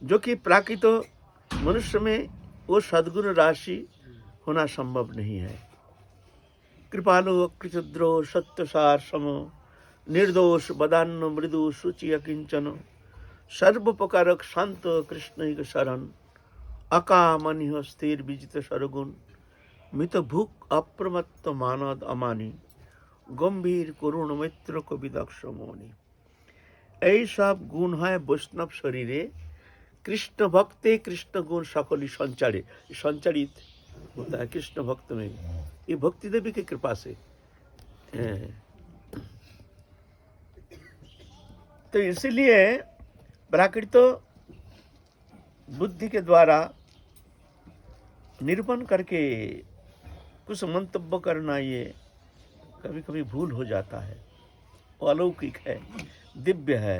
जो कि प्राकृत मनुष्य में वो सद्गुण राशि होना संभव नहीं है। कृपालु कृतद्रो सत्यसार समो निर्दोष बदान्न मृदु शुचि अकिंचन सर्वोपकारक शांत कृष्ण शरण अकामनिह स्थिर विजित सरगुण मित भूक अप्रमत्त मानद अमानी गंभीर करुण मित्र कविदक्ष मौनी। এই সব গুণ হয় বৈষ্ণব শরীরে, कृष्ण भक्ते कृष्ण गुण सकली संचारे, संचारित होता है कृष्ण भक्त में, ये भक्ति देवी की कृपा से। तो इसलिए प्राकृत बुद्धि के द्वारा निरूपण करके कुछ मंतव्य करना ये कभी कभी भूल हो जाता है। वो अलौकिक है, दिव्य है,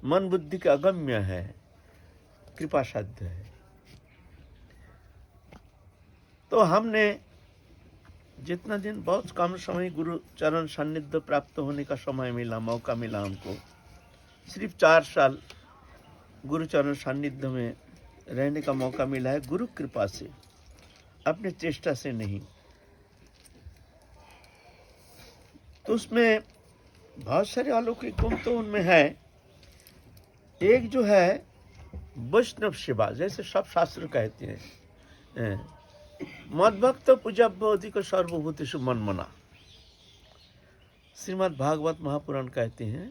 मन बुद्धि के अगम्य है, कृपा साध्य है। तो हमने जितना दिन बहुत कम समय गुरु चरण सान्निध्य प्राप्त होने का समय मिला, मौका मिला हमको, सिर्फ 4 साल गुरु चरण सान्निध्य में रहने का मौका मिला है, गुरु कृपा से, अपने चेष्टा से नहीं। तो उसमें बहुत सारे अलौकिक गुण तो उनमें है। एक जो है वैष्णव सेवा, जैसे सब शास्त्र कहते हैं, मद्भक्त पूजव्य अधिक सर्वभूतेषु मन्मना। श्रीमद् भागवत महापुराण कहते हैं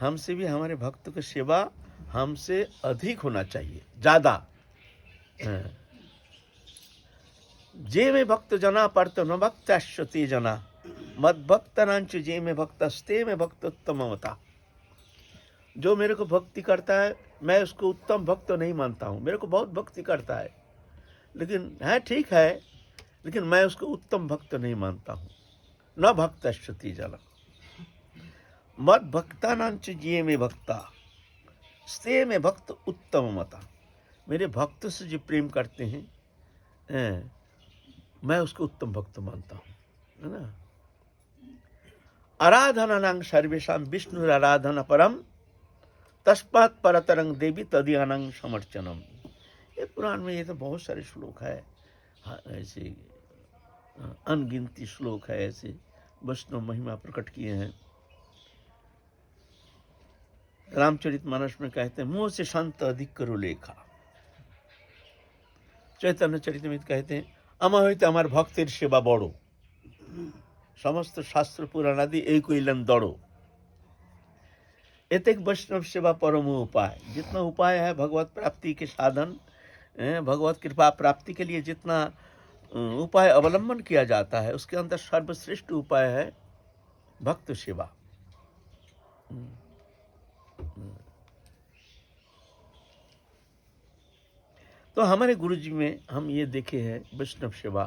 हमसे भी हमारे भक्त की सेवा हमसे अधिक होना चाहिए, ज्यादा। जे में भक्त जना परत न भक्ताश्वते जना मद्भक्तनांच जे में भक्तस्ते में भक्तोत्तमता। जो मेरे को भक्ति करता है मैं उसको उत्तम भक्त नहीं मानता हूँ। मेरे को बहुत भक्ति करता है लेकिन है ठीक है, लेकिन मैं उसको उत्तम भक्त नहीं मानता हूँ। न भक्तश्रुति जना मद भक्तानांच जिये में भक्ता स्ते में भक्त उत्तम मता। मेरे भक्त से जो प्रेम करते हैं मैं उसको उत्तम भक्त मानता हूँ, है ना। आराधनानां सर्वेषां विष्णु आराधना परम तस्मात् परतरं देवी तदीयानां समर्चनम। ये पुराण में ये तो बहुत सारे श्लोक है, ऐसे अनगिनती श्लोक है, ऐसे वैष्णव महिमा प्रकट किए हैं। रामचरितमानस में कहते हैं मुँह से संत अधिक करो लेखा। चैतन्य चरितमृत कहते हैं আমার হইতে আমার ভক্তের সেবা বড়, समस्त शास्त्र पुराण आदि एक कइलन दड़ो। एतेक वैष्णव सेवा परम उपाय। जितना उपाय है भगवत प्राप्ति के साधन, भगवत कृपा प्राप्ति के लिए जितना उपाय अवलंबन किया जाता है उसके अंदर सर्वश्रेष्ठ उपाय है भक्त सेवा। तो हमारे गुरु जी में हम ये देखे हैं वैष्णव सेवा।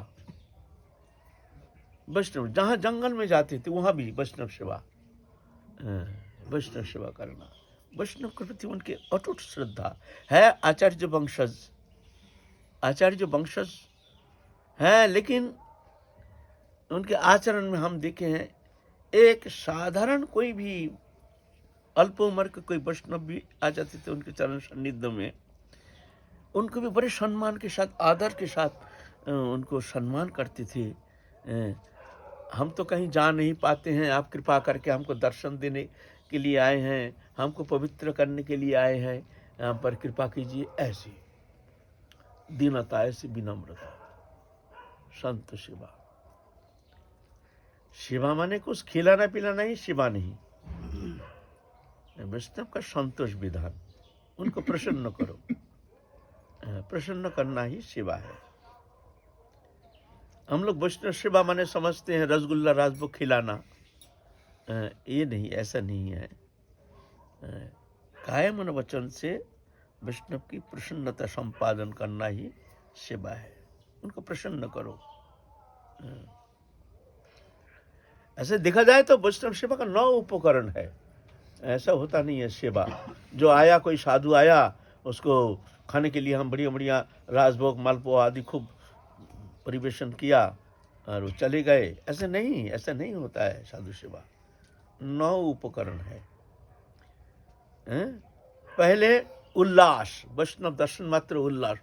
वैष्णव जहाँ जंगल में जाते थे वहाँ भी वैष्णव सेवा, वैष्णव सेवा करना। वैष्णव के प्रति उनके अटूट श्रद्धा है। आचार्य वंशज, आचार्य वंशज है, लेकिन उनके आचरण में हम देखे हैं एक साधारण कोई भी अल्प उम्र के कोई वैष्णव भी आ जाते थे उनके चरण सान्निध्य में, उनको भी बड़े सम्मान के साथ, आदर के साथ उनको सम्मान करते थे। हम तो कहीं जा नहीं पाते हैं, आप कृपा करके हमको दर्शन देने के लिए आए हैं, हमको पवित्र करने के लिए आए हैं, यहाँ पर कृपा कीजिए। ऐसी दीनता, ऐसी विनम्रता, संत सेवा। सेवा माने कुछ खिलाना पिलाना ही सेवा नहीं, वैष्णव का संतोष विधान। उनको प्रसन्न करो, प्रसन्न करना ही सेवा है। हम लोग वैष्णव सेवा माने समझते हैं रसगुल्ला राजभोग खिलाना, ये नहीं, ऐसा नहीं है। काया मन वचन से वैष्णव की प्रसन्नता संपादन करना ही सेवा है। उनको प्रसन्न करो। ऐसे देखा जाए तो वैष्णव सेवा का 9 उपकरण है, ऐसा होता नहीं है सेवा। जो आया, कोई साधु आया, उसको खाने के लिए हम बढ़िया बढ़िया राजभोग मालपुआ आदि खूब परिवेशन किया और वो चले गए, ऐसे नहीं, ऐसा नहीं होता है साधु सेवा। 9 उपकरण है। हैं? पहले उल्लास, वैष्णव दर्शन मात्र उल्लास।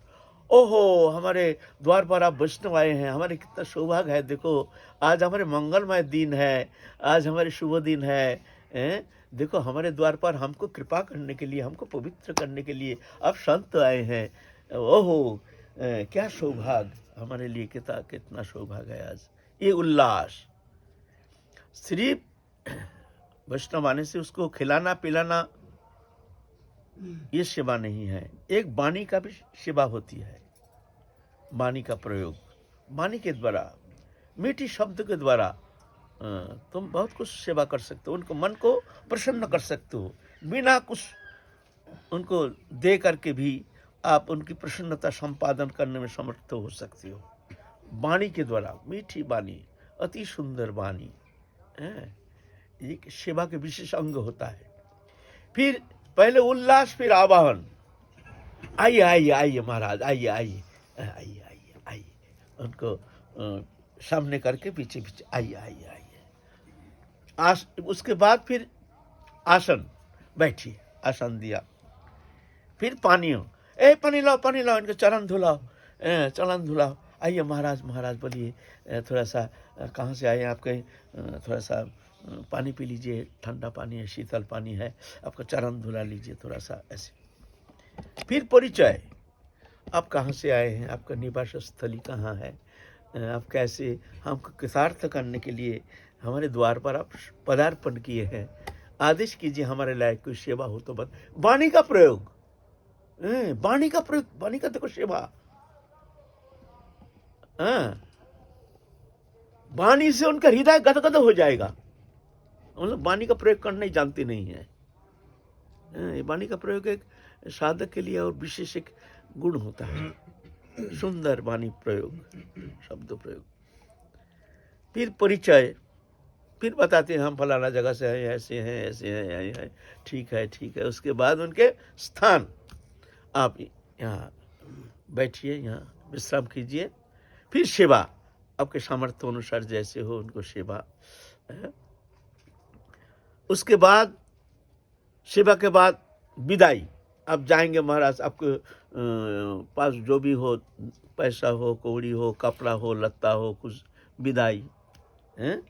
ओहो, हमारे द्वार पर आप वैष्णव आए हैं, हमारे कितना सौभाग्य है, देखो आज हमारे मंगलमय दिन है, आज हमारे शुभ दिन है, हैं? देखो हमारे द्वार पर हमको कृपा करने के लिए, हमको पवित्र करने के लिए आप संत आए हैं। ओहो, क्या सौभाग्य हमारे लिए, कितना कितना सौभाग्य है आज। ये उल्लास सिर्फ वैष्णव आने से उसको खिलाना पिलाना ये सेवा नहीं है, एक वाणी का भी सेवा होती है। वाणी का प्रयोग, वाणी के द्वारा, मीठी शब्द के द्वारा तुम बहुत कुछ सेवा कर सकते हो, उनको मन को प्रसन्न कर सकते हो, बिना कुछ उनको दे करके भी आप उनकी प्रसन्नता संपादन करने में समर्थ हो सकते हो। वाणी के द्वारा, मीठी वाणी, अति सुंदर वाणी, ये सेवा के विशेष अंग होता है। फिर पहले उल्लास, फिर आवाहन। आइए आइए आइए महाराज, आइए आइए आइए आइए आइए, उनको सामने करके पीछे पीछे आइए आइए आइए। उसके बाद फिर आसन, बैठिए, आसन दिया। फिर पानियों, पानी लाओ, इनके चरण धुलाओ, चरण धुलाओ। आइए महाराज, महाराज बोलिए, थोड़ा सा कहाँ से आए आप, कहीं थोड़ा सा पानी पी लीजिए, ठंडा पानी है, शीतल पानी है, आपका चरण धुला लीजिए थोड़ा सा, ऐसे। फिर परिचय, आप कहाँ से आए हैं, आपका निवास स्थली कहाँ है, आप कैसे, हमको कृतार्थ करने के लिए हमारे द्वार पर आप पदार्पण किए हैं, आदेश कीजिए, हमारे लायक कोई सेवा हो तो बस। वाणी का प्रयोग, वाणी का प्रयोग, वाणी का देखो सेवा। वाणी से उनका हृदय गदगद हो जाएगा। मतलब वाणी का प्रयोग करना ही जानते नहीं है। वाणी का प्रयोग एक साधक के लिए और विशेष एक गुण होता है, सुंदर वाणी प्रयोग, शब्द प्रयोग। फिर परिचय, फिर बताते हैं हम फलाना जगह से हैं, ऐसे हैं, ऐसे हैं, ठीक है ठीक है। उसके बाद उनके स्थान, आप यहाँ बैठिए, यहाँ विश्राम कीजिए। फिर सेवा, आपके सामर्थ्य अनुसार जैसे हो उनको सेवा। उसके बाद सेवा के बाद विदाई, आप जाएंगे महाराज, आपके पास जो भी हो, पैसा हो, कौड़ी हो, कपड़ा हो, लत्ता हो, कुछ विदाई है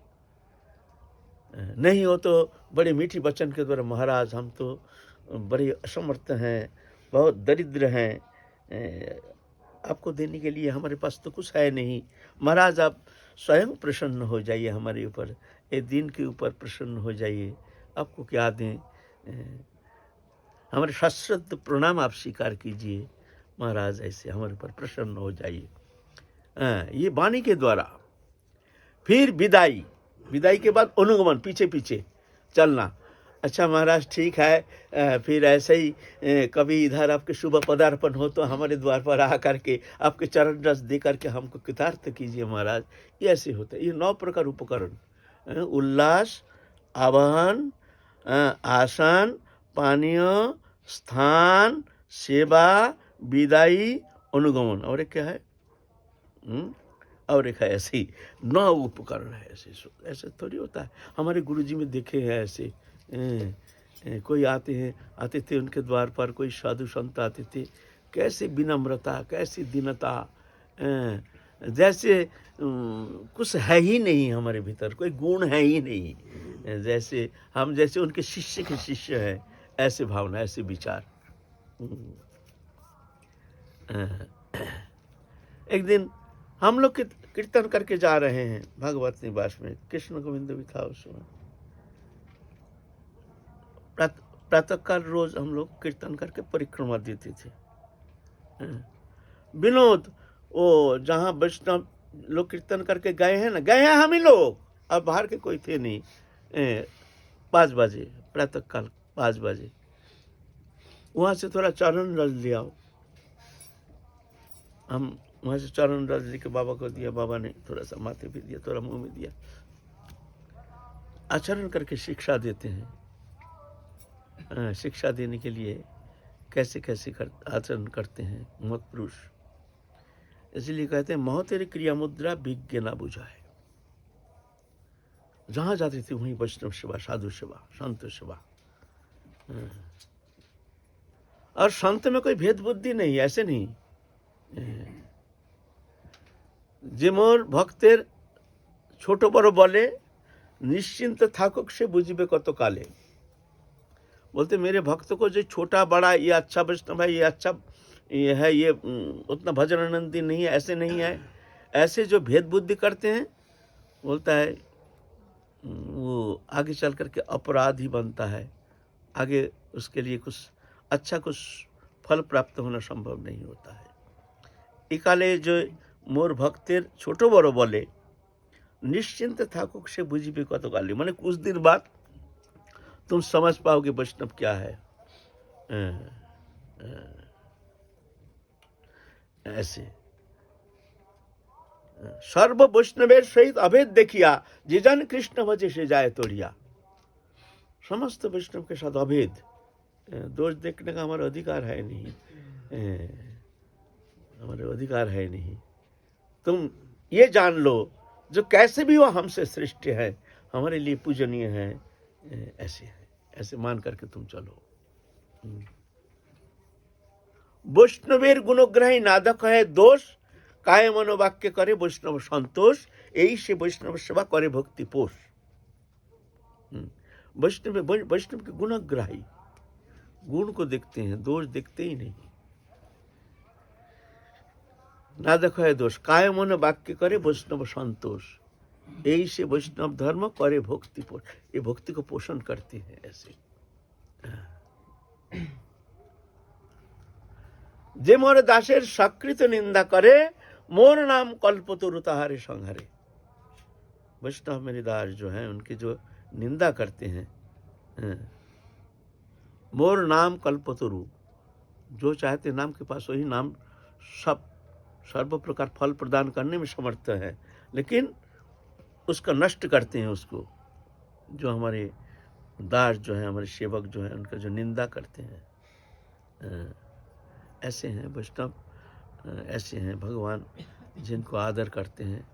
नहीं हो तो बड़े मीठी वचन के द्वारा, महाराज हम तो बड़े असमर्थ हैं, बहुत दरिद्र हैं, आपको देने के लिए हमारे पास तो कुछ है नहीं, महाराज आप स्वयं प्रसन्न हो जाइए हमारे ऊपर, ये दिन के ऊपर प्रसन्न हो जाइए, आपको क्या दें, हमारे शाश्वत प्रणाम आप स्वीकार कीजिए महाराज, ऐसे हमारे ऊपर प्रसन्न हो जाइए। ये वाणी के द्वारा। फिर विदाई, विदाई के बाद अनुगमन, पीछे पीछे चलना। अच्छा महाराज ठीक है, फिर ऐसे ही कभी इधर आपके शुभ पदार्पण हो तो हमारे द्वार पर आ करके आपके चरण रस दे करके हमको कृतार्थ कीजिए महाराज। ये ऐसे होता है। ये 9 प्रकार उपकरण, उल्लास, आवाहन, आसन, पानीय, स्थान, सेवा, विदाई, अनुगमन, और एक क्या है, और एक है ऐसे ही 9 उपकरण है। ऐसे थोड़ी होता है। हमारे गुरुजी में देखे हैं ऐसे, कोई आते थे उनके द्वार पर, कोई साधु संत आते थे, कैसे विनम्रता, कैसी दीनता, जैसे कुछ है ही नहीं हमारे भीतर, कोई गुण है ही नहीं, जैसे हम जैसे उनके शिष्य के शिष्य हैं, ऐसे भावना, ऐसे विचार। एक दिन हम लोग कीर्तन करके जा रहे हैं भगवत निवास में, कृष्ण गोविंद भी था उस समय। प्रातःकाल रोज हम लोग कीर्तन करके परिक्रमा देते थे। विनोद, वो जहाँ वैष्णव लोग कीर्तन करके गए हैं ना, गए हैं हम ही लोग, अब बाहर के कोई थे नहीं। 5 बजे प्रातःकाल 5 बजे वहाँ से थोड़ा चरण रस ले आओ। हम वहाँ से चरण रस लेके बाबा को दिया, बाबा ने थोड़ा सा माथे पे दिया, थोड़ा मुंह में दिया। आचरण करके शिक्षा देते हैं। शिक्षा देने के लिए कैसे कैसे आचरण करते हैं महत्पुरुष। इसलिए कहते हैं महो तेरी क्रिया मुद्रा विज्ञ ना बुझाए। जहाँ जाते थे वहीं वैष्णव सेवा, साधु सेवा, संत सेवा। और संत में कोई भेद बुद्धि नहीं, ऐसे नहीं। যে মোর ভক্তের ছোট বড় বলে निश्चिंत थाकुक से बुझिबे कत काले। बोलते मेरे भक्त को जो छोटा बड़ा ये अच्छा वैष्णव है, ये अच्छा ये है, ये उतना भजन आनंदी नहीं है, ऐसे नहीं है। ऐसे जो भेद बुद्धि करते हैं, बोलता है वो आगे चल करके अपराध ही बनता है, आगे उसके लिए कुछ अच्छा कुछ फल प्राप्त होना संभव नहीं होता है। इकाले जो मोर भक्तेर छोटो बड़ो बोले निश्चिंत थाकुक से बुझिबे कत काले, माने कुछ दिन बाद तुम समझ पाओगे वैष्णव क्या है। ऐसे सर्व वैष्णवेर सहित अभेद देखिया जे जन कृष्ण भजे से जाए तोड़िया। समस्त वैष्णव के साथ अभेद, दोष देखने का हमारा अधिकार है नहीं, हमारे अधिकार है नहीं। तुम ये जान लो जो कैसे भी वो हमसे श्रेष्ठ है, हमारे लिए पूजनीय है, ऐसे है, ऐसे मान करके तुम चलो। वैष्णवेर गुणग्राही नादक है दोष, काय मनोवाक्य करे वैष्णव संतोष, यही से वैष्णव सेवा करे भक्ति पोष। वैष्णव के गुणग्राही, गुण को देखते हैं, दोष देखते ही नहीं। नादक है दोष, काय मन वाक्य करे वैष्णव संतोष, यही से वैष्णव धर्म करे भक्ति पोष, ये भक्ति को पोषण करते हैं। ऐसे जे मोर दासेर सकृत निंदा करे, मोर नाम कल्पतरु ताहारे संहारे। वैष्णव मेरे दास जो हैं उनकी जो निंदा करते हैं, मोर नाम कल्पतरु, जो चाहते नाम के पास वही नाम सब सर्व प्रकार फल प्रदान करने में समर्थ है, लेकिन उसका नष्ट करते हैं उसको। जो हमारे दास जो हैं, हमारे सेवक जो हैं, उनका जो निंदा करते हैं, ऐसे हैं वैष्णव, ऐसे हैं भगवान जिनको आदर करते हैं।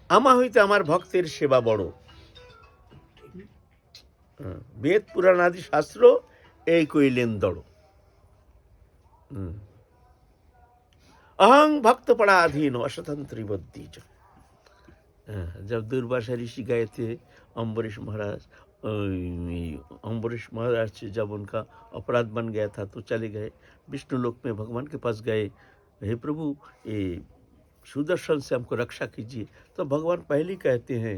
आमा हईते आमार भक्तेर सेवा बड़ो, वेद पुराण आदि शास्त्र এই কইলেন দড়ো। अहं भक्त पराधीन असतंत्री बुद्धि। जब दुर्वासा ऋषि गए थे अम्बरीश महाराज, अम्बरीश महाराज से जब उनका अपराध बन गया था तो चले गए विष्णु लोक में, भगवान के पास गए, हे प्रभु ये सुदर्शन से हमको रक्षा कीजिए। तो भगवान पहले कहते हैं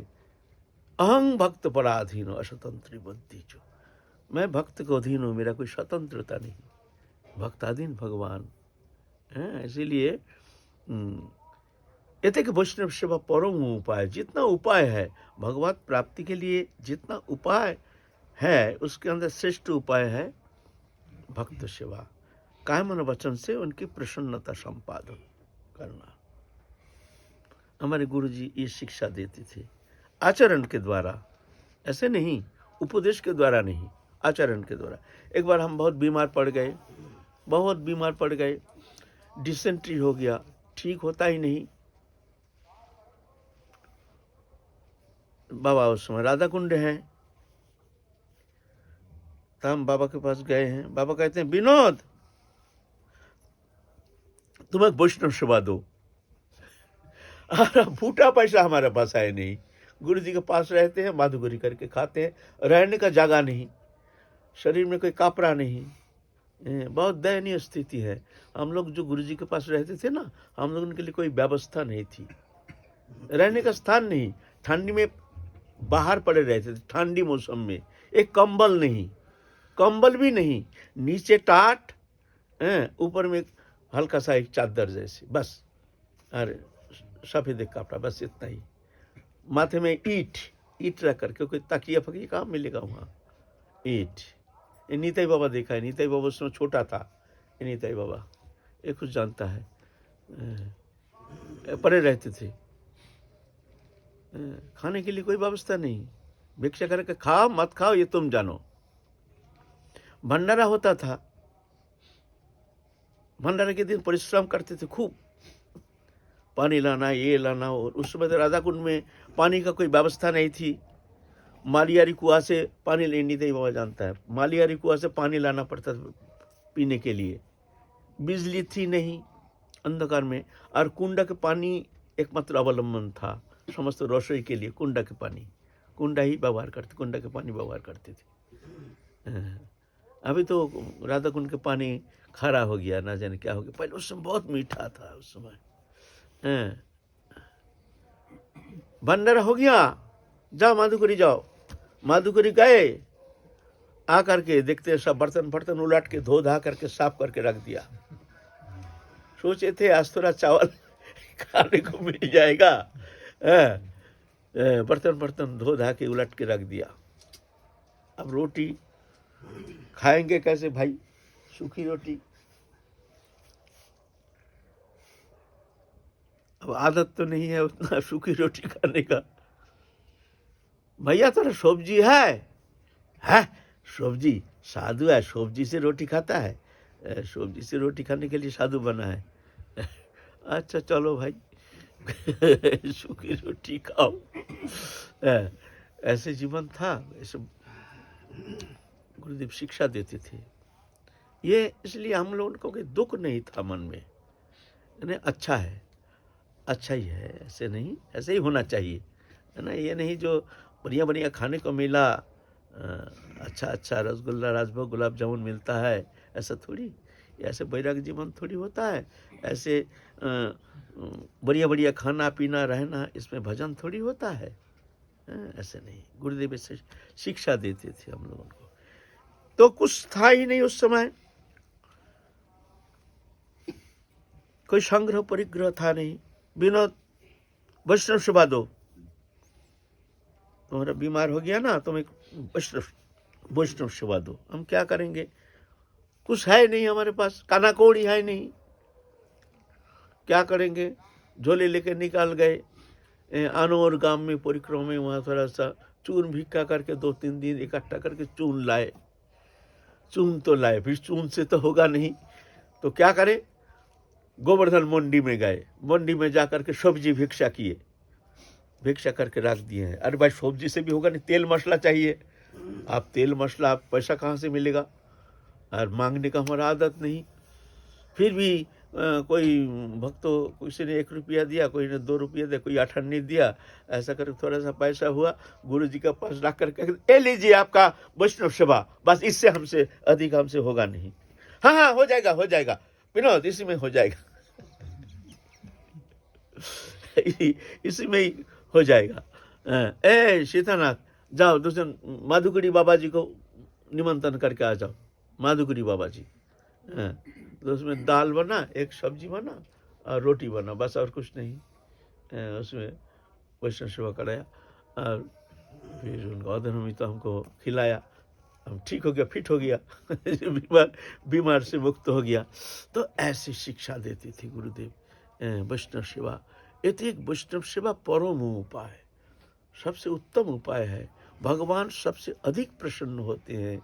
अहं भक्त पराधीन असतंत्री बुद्धि, जो मैं भक्त को अधीन हूँ, मेरा कोई स्वतंत्रता नहीं, भक्ताधीन भगवान है। इसीलिए ये कि वैष्णव सेवा परम उपाय, जितना उपाय है भगवत प्राप्ति के लिए, जितना उपाय है उसके अंदर श्रेष्ठ उपाय है भक्त सेवा, काय मन वचन से उनकी प्रसन्नता संपादन करना। हमारे गुरुजी ये शिक्षा देते थे आचरण के द्वारा, ऐसे नहीं उपदेश के द्वारा नहीं, आचरण के द्वारा। एक बार हम बहुत बीमार पड़ गए, बहुत बीमार पड़ गए, डिसेंट्री हो गया, ठीक होता ही नहीं। बाबा उस समय राधा कुंड हैं, तो हम बाबा के पास गए हैं। बाबा कहते हैं विनोद तुम एक वैष्णव सेवा दो। फूटा पैसा हमारे पास है नहीं, गुरु जी के पास रहते हैं, माधुगुरी करके खाते हैं, रहने का जगह नहीं, शरीर में कोई कापरा नहीं, बहुत दयनीय स्थिति है। हम लोग जो गुरुजी के पास रहते थे ना, हम लोगों के लिए कोई व्यवस्था नहीं थी, रहने का स्थान नहीं, ठंडी में बाहर पड़े रहते थे, ठंडी मौसम में एक कंबल नहीं, कंबल भी नहीं, नीचे टाट, ऊपर में हल्का सा एक चादर जैसे, बस, अरे सफेद एक कपड़ा, बस इतना ही, माथे में ईट रख करके, कोई तकिया फकिया कहाँ मिलेगा वहाँ, ईट। ये नीताई बाबा देखा है, नीताई बाबा उसमें छोटा था, ये नीताई बाबा ये कुछ जानता है, पड़े रहते थे, खाने के लिए कोई व्यवस्था नहीं, भिक्षा करके खाओ मत खाओ ये तुम जानो। भंडारा होता था, भंडारे के दिन परिश्रम करते थे खूब, पानी लाना, ये लाना, और उस समय तो राधा कुंड में पानी का कोई व्यवस्था नहीं थी, मालियारी कुआं से पानी ले नहीं, बाबा जानता है, मालियारी कुआं से पानी लाना पड़ता था पीने के लिए, बिजली थी नहीं, अंधकार में, और कुंडा के पानी एकमात्र अवलंबन था समस्त रसोई के लिए। कुंडा के पानी, कुंडा ही व्यवहार करते, कुंडा के पानी व्यवहार करते थे। अभी तो राधा कुंड के पानी खारा हो गया, ना जाने क्या हो गया, पहले उस समय बहुत मीठा था उस समय। भंडारा हो गया, जाओ माधुकरी जाओ। माधुकरी गए, आ करके देखते सब बर्तन बर्तन उलट के धो धा करके साफ करके रख दिया। सोचे थे आज थोड़ा चावल खाने को मिल जाएगा, बर्तन बर्तन धो धा के उलट के रख दिया। अब रोटी खाएंगे कैसे भाई, सूखी रोटी। अब आदत तो नहीं है उतना सूखी रोटी खाने का। भैया थोड़ा सब्जी है सब्जी, साधु है, सब्जी से रोटी खाता है, सब्जी से रोटी खाने के लिए साधु बना है। अच्छा चलो भाई सूखी रोटी खाओ। ऐसे जीवन था, ऐसे गुरुदेव शिक्षा देते थे। ये इसलिए हम लोगों को कोई दुख नहीं था मन में, यानी अच्छा है, अच्छा ही है, ऐसे नहीं, ऐसे ही होना चाहिए, है ना। ये नहीं जो बढ़िया बढ़िया खाने को मिला, अच्छा अच्छा रसगुल्ला राजभोग गुलाब जामुन मिलता है, ऐसा थोड़ी, ऐसे वैराग्य जीवन थोड़ी होता है। ऐसे बढ़िया बढ़िया खाना पीना रहना, इसमें भजन थोड़ी होता है, ऐसे नहीं। गुरुदेव से शिक्षा देते थे हम लोगों को। तो कुछ था ही नहीं उस समय, कोई संग्रह परिग्रह था नहीं। विनोद वैष्णव सेवा दो, तुम्हारा बीमार हो गया ना, तुम एक वैष्णव सेवा दो। हम क्या करेंगे, कुछ है नहीं हमारे पास, काना कौड़ी है नहीं, क्या करेंगे। झोले लेके निकाल गए अनोर गांव में परिक्रमा में, वहाँ थोड़ा सा चून भिक्का करके 2-3 दिन इकट्ठा करके चून लाए। चून तो लाए, फिर चून से तो होगा नहीं, तो क्या करें, गोवर्धन मंडी में गए, मंडी में जाकर के सब्जी भिक्षा किए, भिक्षा करके रख दिए हैं। अरे भाई सब्जी से भी होगा नहीं, तेल मसला चाहिए। आप तेल मसला, आप पैसा कहाँ से मिलेगा, और मांगने का हमारा आदत नहीं। फिर भी कोई भक्तों, किसी ने 1 रुपया दिया, कोई ने 2 रुपया दिया, कोई 8 आने दिया, ऐसा करके थोड़ा सा पैसा हुआ, गुरु जी का पास रख करके ए लीजिए आपका वैष्णव सेवा, बस इससे हमसे अधिक हमसे होगा नहीं। हाँ हो जाएगा, हो जाएगा विनोद, इसी में हो जाएगा इसी में ही हो जाएगा। ए सीतानाथ जाओ, दूसरे माधुकरी बाबा जी को निमंत्रण करके आ जाओ, माधुकरी बाबा जी। तो उसमें दाल बना, एक सब्जी बना और रोटी बना, बस और कुछ नहीं। उसमें वैष्णव सेवा कराया और फिर उनका अधर्मी तो हमको खिलाया, हम ठीक हो गया, फिट हो गया बीमार से मुक्त हो गया। तो ऐसी शिक्षा देती थी गुरुदेव। वैष्णव सेवा, ये एक वैष्णव सेवा परम उपाय, सबसे उत्तम उपाय है। भगवान सबसे अधिक प्रसन्न होते हैं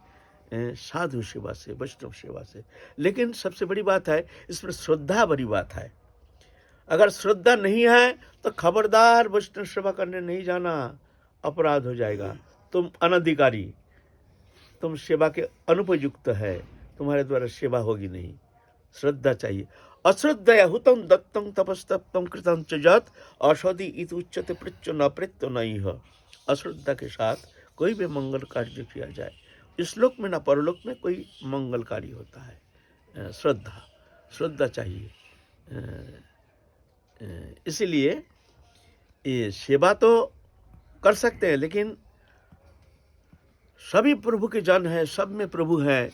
साधु सेवा से, वैष्णव सेवा से। लेकिन सबसे बड़ी बात है, इसमें श्रद्धा बड़ी बात है। अगर श्रद्धा नहीं है तो खबरदार वैष्णव सेवा करने नहीं जाना, अपराध हो जाएगा। तुम अनधिकारी, तुम सेवा के अनुपयुक्त है, तुम्हारे द्वारा सेवा होगी नहीं। श्रद्धा चाहिए। अश्रद्धया हुतं दत्तं तपस्तप्तं कृतं च यत् औषधि इति उच्यते प्रत्यो न प्रत्यो नैह। अश्रद्धा के साथ कोई भी मंगल कार्य किया जाए, इस लोक में न परलोक में कोई मंगलकारी होता है। श्रद्धा चाहिए। इसीलिए ये सेवा तो कर सकते हैं, लेकिन सभी प्रभु के जन हैं, सब में प्रभु हैं,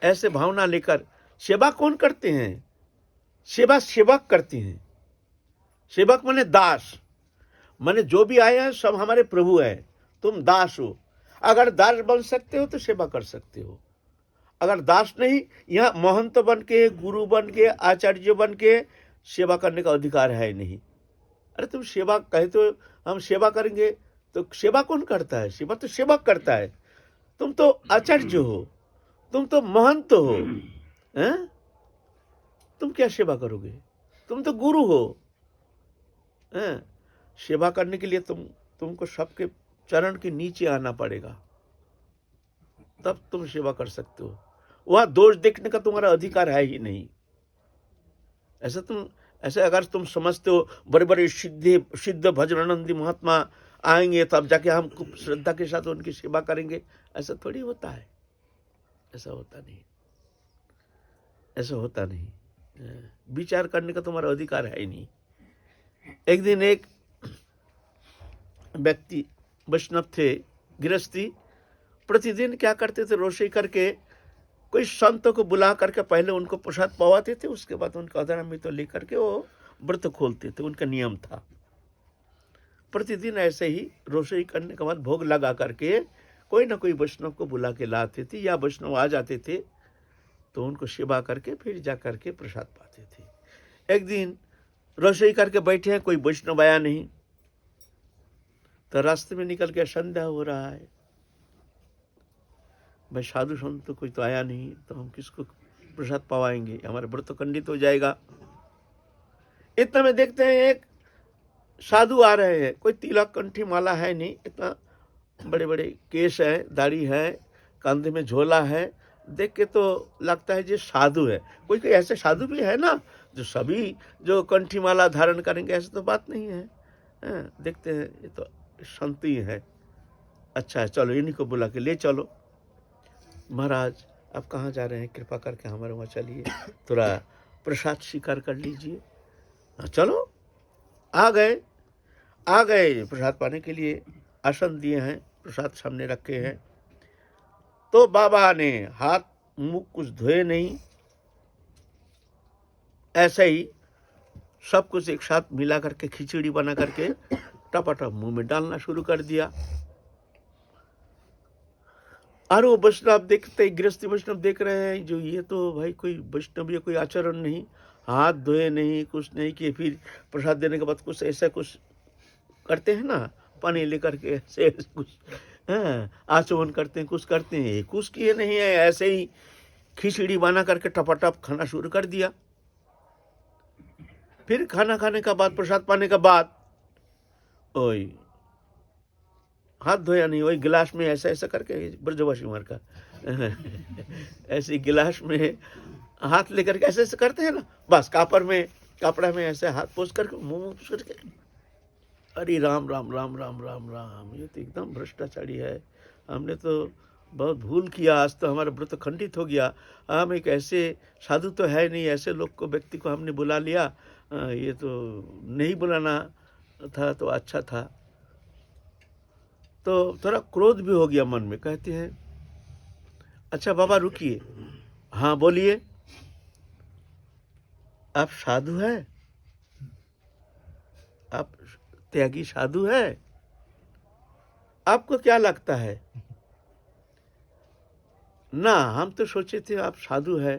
ऐसे भावना लेकर सेवा कौन करते हैं, सेवा सेवक करते हैं। सेवक माने दास, माने जो भी आए हैं सब हमारे प्रभु हैं, तुम दास हो। अगर दास बन सकते हो तो सेवा कर सकते हो, अगर दास नहीं, यहाँ महंत बन के, गुरु बन के, आचार्य बन के सेवा करने का अधिकार है नहीं। अरे तुम सेवा कहे तो हम सेवा करेंगे, तो सेवा कौन करता है, सेवा तो सेवक करता है। तुम तो आचार्य हो, तुम तो महंत हो, हैं? तुम क्या सेवा करोगे, तुम तो गुरु हो। हैं? सेवा करने के लिए तुमको सबके चरण के नीचे आना पड़ेगा, तब तुम सेवा कर सकते हो। वहां दोष देखने का तुम्हारा अधिकार है ही नहीं। ऐसे अगर तुम समझते हो बड़े बड़े सिद्ध भजनानंदी महात्मा आएंगे तब जाके हम खूब श्रद्धा के साथ उनकी सेवा करेंगे, ऐसा थोड़ी होता है। ऐसा होता नहीं, ऐसा होता नहीं। विचार करने का तुम्हारा अधिकार है ही नहीं। एक दिन एक व्यक्ति वैष्णव थे, गृहस्थी, प्रतिदिन क्या करते थे, रोषेई करके कोई संतों को बुला करके पहले उनको प्रसाद पवाते थे, उसके बाद उनका अधरामी तो लेकर के वो व्रत खोलते थे। उनका नियम था। प्रतिदिन ऐसे ही रोषेई करने के बाद भोग लगा करके कोई ना कोई वैष्णव को बुला के लाते थे, या वैष्णव आ जाते थे तो उनको सेवा करके फिर जा करके प्रसाद पाते थे। एक दिन रोषेई करके बैठे हैं, कोई वैष्णव आया नहीं, तो रास्ते में निकल के संध्या हो रहा है, भाई साधु संत तो कोई तो आया नहीं, तो हम किसको प्रसाद पवाएंगे, हमारा व्रत खंडित हो जाएगा। इतना में देखते हैं एक साधु आ रहे हैं, कोई तिलक कंठी माला है नहीं, इतना बड़े बड़े केश है, दाढ़ी है, कंधे में झोला है, देख के तो लगता है ये साधु है। कोई कोई ऐसे साधु भी है ना जो सभी जो कंठी माला धारण करेंगे, ऐसे तो बात नहीं है। देखते हैं ये तो संत ही है। अच्छा है, चलो इन्हीं को बुला के ले चलो। महाराज आप कहाँ जा रहे हैं, कृपा करके हमारे वहाँ चलिए, थोड़ा प्रसाद स्वीकार कर लीजिए। चलो, आ गए प्रसाद पाने के लिए। आसन दिए हैं, प्रसाद सामने रखे हैं। तो बाबा ने हाथ मुंह कुछ धोए नहीं, ऐसे ही सब कुछ एक साथ मिला करके खिचड़ी बना करके टपाटप मुंह में डालना शुरू कर दिया। और वो वैष्णव देखते, गृहस्थी वैष्णव देख रहे हैं जो ये तो भाई कोई वैष्णव या कोई आचरण नहीं, हाथ धोए नहीं, कुछ नहीं किए, फिर प्रसाद देने के बाद कुछ ऐसा कुछ करते हैं ना, पानी लेकर के ऐसे कुछ आचमन करते हैं, कुछ करते हैं, कुछ किए नहीं है, ऐसे ही खिचड़ी बना करके टपाटप खाना शुरू कर दिया। फिर खाना खाने का बाद, प्रसाद पाने का बाद, ओए हाथ धोया नहीं, वही गिलास में ऐसा ऐसा करके, ब्रजवासी मार का ऐसे गिलास में हाथ लेकर के ऐसे ऐसे करते हैं ना, बस कपड़ा में ऐसे हाथ पोंछ करके मुंह पोंछ करके, अरे राम राम राम राम राम राम, ये तो एकदम भ्रष्टाचारी है। हमने तो बहुत भूल किया, आज तो हमारा व्रत खंडित हो गया। हम एक ऐसे साधु तो है नहीं, ऐसे लोग को, व्यक्ति को हमने बुला लिया, ये तो नहीं बुलाना था तो अच्छा था। तो थोड़ा क्रोध भी हो गया मन में। कहते हैं अच्छा बाबा रुकिए, हाँ बोलिए, आप साधु हैं, आप त्यागी साधु है, आपको क्या लगता है ना? हम तो सोचे थे आप साधु है,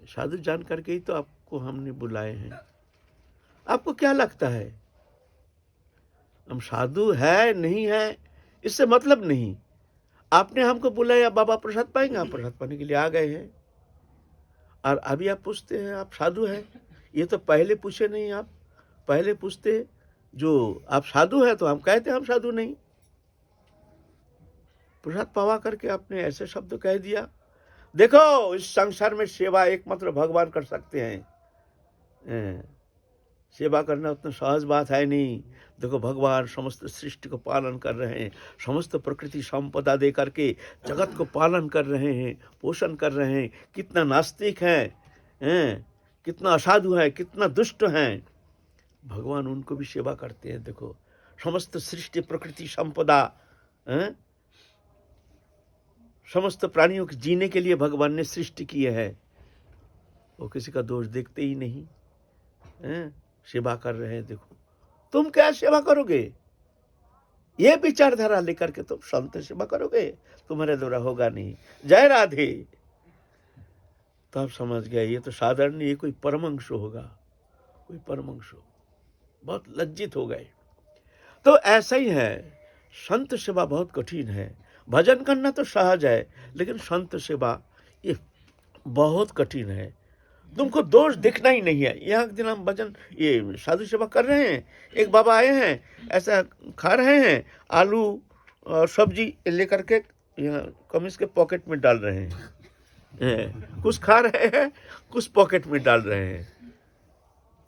साधु जान करके ही तो आपको हमने बुलाए हैं। आपको क्या लगता है हम साधु है नहीं है, इससे मतलब नहीं। आपने हमको बुलाया, बाबा प्रसाद पाएंगे, आप प्रसाद पाने के लिए आ गए हैं, और अभी आप पूछते हैं आप साधु हैं। ये तो पहले पूछे नहीं, आप पहले पूछते जो आप साधु है तो हम कहते हम साधु नहीं। प्रसाद पावा करके आपने ऐसे शब्द कह दिया। देखो इस संसार में सेवा एकमात्र भगवान कर सकते हैं। सेवा करना उतना सहज बात है नहीं। देखो भगवान समस्त सृष्टि को पालन कर रहे हैं, समस्त प्रकृति संपदा दे करके जगत को पालन कर रहे हैं, पोषण कर रहे हैं। कितना नास्तिक हैं, कितना असाधु है, कितना दुष्ट हैं, भगवान उनको भी सेवा करते हैं। देखो समस्त सृष्टि प्रकृति संपदा, समस्त प्राणियों के जीने के लिए भगवान ने सृष्टि की है, वो किसी का दोष देखते ही नहीं, सेवा कर रहे हैं। देखो तुम क्या सेवा करोगे, ये विचारधारा लेकर के तुम संत सेवा करोगे, तुम्हारे द्वारा होगा नहीं। जय राधे। तो आप समझ गए ये तो साधारण नहीं, ये कोई परमंश होगा, कोई परमंश हो। बहुत लज्जित हो गए। तो ऐसा ही है, संत सेवा बहुत कठिन है। भजन करना तो सहज है, लेकिन संत सेवा ये बहुत कठिन है। तुमको दोष दिखना ही नहीं है। यहाँ के दिन हम भजन ये साधु सेवा कर रहे हैं, एक बाबा आए हैं, ऐसा खा रहे हैं, आलू और सब्जी लेकर के यहाँ कमीज के पॉकेट में डाल रहे हैं। कुछ खा रहे हैं, कुछ पॉकेट में डाल रहे हैं।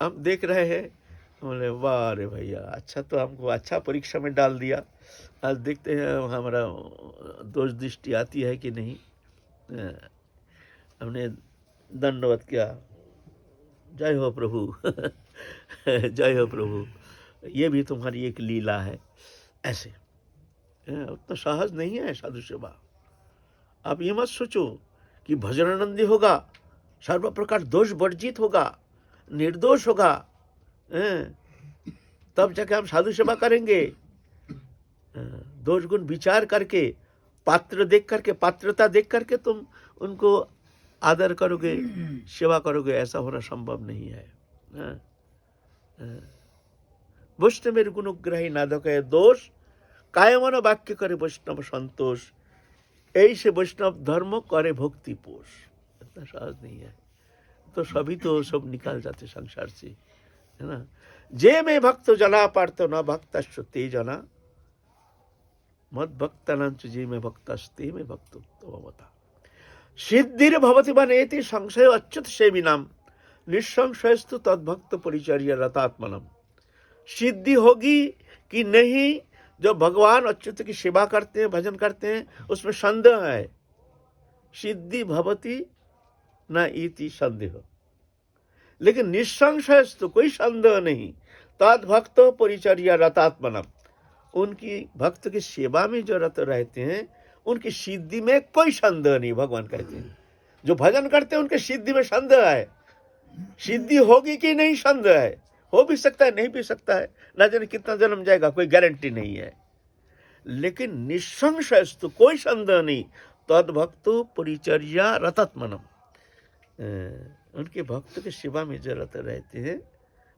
हम देख रहे हैं, बोले वाह रे भैया, अच्छा तो हमको अच्छा परीक्षा में डाल दिया। आज देखते हैं हमारा दोष दृष्टि आती है कि नहीं। हमने दंडवत किया, जय हो प्रभु। जय हो प्रभु, ये भी तुम्हारी एक लीला है। ऐसे उतना साहस नहीं है साधु सेवा। आप ये मत सोचो कि भजनानंदी होगा, सर्व प्रकार दोष वर्जित होगा, निर्दोष होगा, तब जाके हम साधु सेवा करेंगे। दोष गुण विचार करके, पात्र देख करके, पात्रता देख करके तुम उनको आदर करोगे, सेवा करोगे, ऐसा होना संभव नहीं है। वैष्णवेर गुणग्राही नादक दोष, कायमन वाक्य करे वैष्णव संतोष, ऐसे वैष्णव धर्म करे भक्ति पोष। इतना सहज नहीं है, तो सभी तो सब निकाल जाते संसार से, है ना। जे में भक्त जना पार्थ न भक्तश्च ते जना, मद भक्तानांच जे में भक्तस्ते में भक्तोत्तमता। सिद्धिर भवति बनेति संशय अच्युत सेविनाम, निसंशयस्तु तद्भक्त परिचर्या रतात्मनम। सिद्धि होगी कि नहीं, जो भगवान अच्युत की सेवा करते हैं, भजन करते हैं, उसमें संदेह है। सिद्धि भवति न इति संदेह, लेकिन निसंशयस्तु कोई संदेह नहीं, तद्भक्त परिचर्या रतात्मनम, उनकी भक्त की सेवा में जो रत रहते हैं उनकी सिद्धि में कोई संदेह नहीं। भगवान कहते हैं जो भजन करते हैं उनके सिद्धि में संदेह है, सिद्धि होगी कि नहीं संदेह है। हो भी सकता है, नहीं भी सकता है, ना जाने कितना जन्म जाएगा, कोई गारंटी नहीं है। लेकिन निसंशयस्तु कोई संदेह नहीं, तद्भक्तो परिचर्या रतात्मनम, उनके भक्त के सेवा में जो रत रहते हैं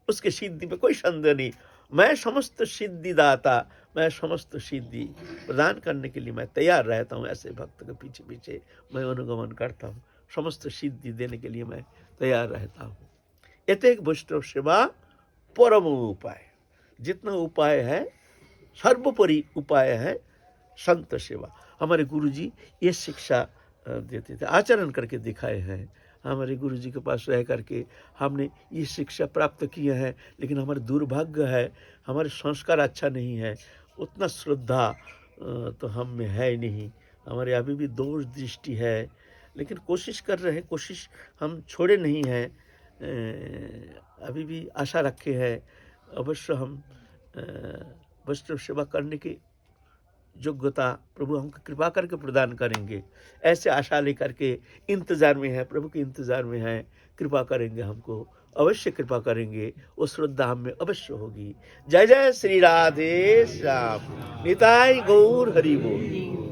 उसके सिद्धि में कोई संदेह नहीं। मैं समस्त सिद्धिदाता, मैं समस्त सिद्धि प्रदान करने के लिए मैं तैयार रहता हूँ। ऐसे भक्त के पीछे पीछे मैं अनुगमन करता हूँ, समस्त सिद्धि देने के लिए मैं तैयार रहता हूँ। ये एक वैष्णव सेवा परम उपाय, जितना उपाय है सर्वोपरि उपाय है संत सेवा। हमारे गुरुजी ये शिक्षा देते थे, आचरण करके दिखाए हैं। हमारे गुरुजी के पास रह करके हमने ये शिक्षा प्राप्त किए हैं, लेकिन हमारे दुर्भाग्य है, हमारे संस्कार अच्छा नहीं है, उतना श्रद्धा तो हम में है नहीं, हमारे अभी भी दोष दृष्टि है। लेकिन कोशिश कर रहे हैं, कोशिश हम छोड़े नहीं हैं, अभी भी आशा रखे हैं। अवश्य हम वैष्णव सेवा करने की योग्यता प्रभु हमको कृपा करके प्रदान करेंगे, ऐसे आशा लेकर के इंतज़ार में है, प्रभु के इंतज़ार में है। कृपा करेंगे, हमको अवश्य कृपा करेंगे, वो श्रद्धा हम में अवश्य होगी। जय जय श्री राधे श्याम, निताई गौर हरि बोल।